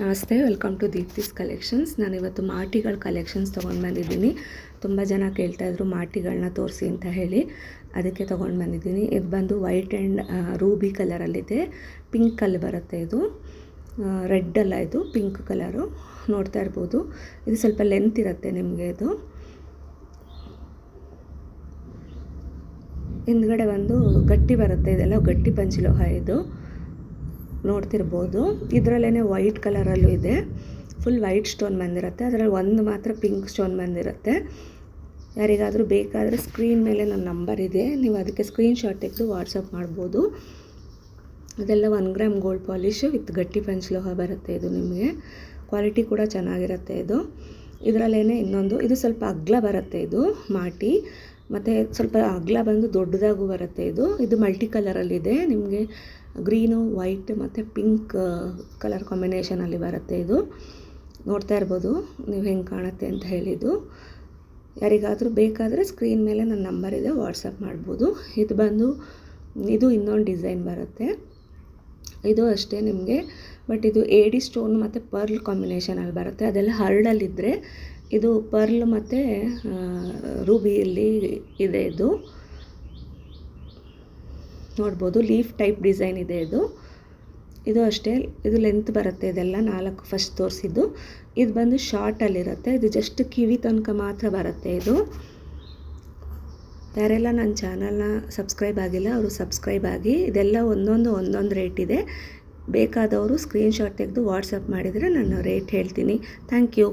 ನಮಸ್ತೆ, welcome to Deepti's collections. ನಾನಿವತ್ತು ಮಾಟಿಗಳ collections ತೊಗೊಂಡು ಬಂದಿದ್ದೀನಿ. ತುಂಬ ಜನ ಕೇಳ್ತಾಯಿದ್ರು ಮಾಟಿಗಳನ್ನ ತೋರಿಸಿ ಅಂತ ಹೇಳಿ, ಅದಕ್ಕೆ ತೊಗೊಂಡು ಬಂದಿದ್ದೀನಿ. ಇದು ಬಂದು ವೈಟ್ ಆ್ಯಂಡ್ ರೂಬಿ ಕಲರಲ್ಲಿದೆ. ಪಿಂಕಲ್ಲಿ ಬರುತ್ತೆ. ಇದು ರೆಡ್ ಅಲ್ಲ, ಇದು ಪಿಂಕ್ ಕಲರು. ನೋಡ್ತಾ ಇರ್ಬೋದು. ಇದು ಸ್ವಲ್ಪ ಲೆಂತ್ ಇರುತ್ತೆ ನಿಮಗೆ. ಇದು ಹಿಂದ್ಗಡೆ ಒಂದು ಗಟ್ಟಿ ಬರುತ್ತೆ. ಇದೆಲ್ಲ ಗಟ್ಟಿ ಪಂಚಲೋಹ. ಇದು ನೋಡ್ತಿರ್ಬೋದು. ಇದರಲ್ಲೇ ವೈಟ್ ಕಲರಲ್ಲೂ ಇದೆ. ಫುಲ್ ವೈಟ್ ಸ್ಟೋನ್ ಬಂದಿರುತ್ತೆ. ಅದರಲ್ಲಿ ಒಂದು ಮಾತ್ರ ಪಿಂಕ್ ಸ್ಟೋನ್ ಬಂದಿರುತ್ತೆ. ಯಾರಿಗಾದರೂ ಬೇಕಾದರೆ ಸ್ಕ್ರೀನ್ ಮೇಲೆ ನನ್ನ ನಂಬರ್ ಇದೆ, ನೀವು ಅದಕ್ಕೆ ಸ್ಕ್ರೀನ್ಶಾಟ್ ತೆಗೆದು ವಾಟ್ಸಪ್ ಮಾಡ್ಬೋದು. ಇದೆಲ್ಲ 1 ಗ್ರಾಮ್ ಗೋಲ್ಡ್ ಪಾಲಿಶ್ ವಿತ್ ಗಟ್ಟಿ ಪಂಚಲೋಹ ಬರುತ್ತೆ. ಇದು ನಿಮಗೆ ಕ್ವಾಲಿಟಿ ಕೂಡ ಚೆನ್ನಾಗಿರುತ್ತೆ. ಇದರಲ್ಲೇ ಇನ್ನೊಂದು, ಇದು ಸ್ವಲ್ಪ ಅಗ್ಲ ಬರುತ್ತೆ. ಇದು ಮಾಟಿ ಮತ್ತು ಸ್ವಲ್ಪ ಅಗ್ಲ ಬಂದು ದೊಡ್ಡದಾಗೂ ಬರುತ್ತೆ. ಇದು ಮಲ್ಟಿ ಕಲರಲ್ಲಿದೆ. ನಿಮಗೆ ಗ್ರೀನು, ವೈಟ್ ಮತ್ತು ಪಿಂಕ್ ಕಲರ್ ಕಾಂಬಿನೇಷನಲ್ಲಿ ಬರುತ್ತೆ. ಇದು ನೋಡ್ತಾ ಇರ್ಬೋದು ನೀವು ಹೆಂಗೆ ಕಾಣುತ್ತೆ ಅಂತ ಹೇಳಿದ್ದು. ಯಾರಿಗಾದರೂ ಬೇಕಾದರೆ ಸ್ಕ್ರೀನ್ ಮೇಲೆ ನನ್ನ ನಂಬರ್ ಇದೆ, ವಾಟ್ಸಪ್ ಮಾಡ್ಬೋದು. ಇದು ಇನ್ನೊಂದು ಡಿಸೈನ್ ಬರುತ್ತೆ. ಇದು ಅಷ್ಟೇ ನಿಮಗೆ, ಬಟ್ ಇದು ಏಡಿ ಸ್ಟೋನ್ ಮತ್ತು ಪರ್ಲ್ ಕಾಂಬಿನೇಷನಲ್ಲಿ ಬರುತ್ತೆ. ಅದೆಲ್ಲ ಹರಳಲ್ಲಿದ್ದರೆ, ಇದು ಪರ್ಲ್ ಮತ್ತು ರೂಬಿಯಲ್ಲಿ ಇದೆ. ಇದು ನೋಡ್ಬೋದು, ಲೀಫ್ ಟೈಪ್ ಡಿಸೈನ್ ಇದೆ. ಇದು ಅಷ್ಟೇ. ಇದು ಲೆಂತ್ ಬರುತ್ತೆ. ಇದೆಲ್ಲ 4 ಫಸ್ಟ್ ತೋರಿಸಿದ್ದು. ಇದು ಬಂದು ಶಾರ್ಟಲ್ಲಿರುತ್ತೆ. ಇದು ಜಸ್ಟ್ ಕಿವಿ ತನಕ ಮಾತ್ರ ಬರುತ್ತೆ. ಯಾರೆಲ್ಲ ನನ್ನ ಚಾನಲ್ನ ಸಬ್ಸ್ಕ್ರೈಬ್ ಆಗಿಲ್ಲ ಅವರು ಸಬ್ಸ್ಕ್ರೈಬ್ ಆಗಿ. ಇದೆಲ್ಲ ಒಂದೊಂದು ರೇಟ್ ಇದೆ. ಬೇಕಾದವರು ಸ್ಕ್ರೀನ್ಶಾಟ್ ತೆಗೆದು ವಾಟ್ಸಪ್ ಮಾಡಿದರೆ ನಾನು ರೇಟ್ ಹೇಳ್ತೀನಿ. Thank you.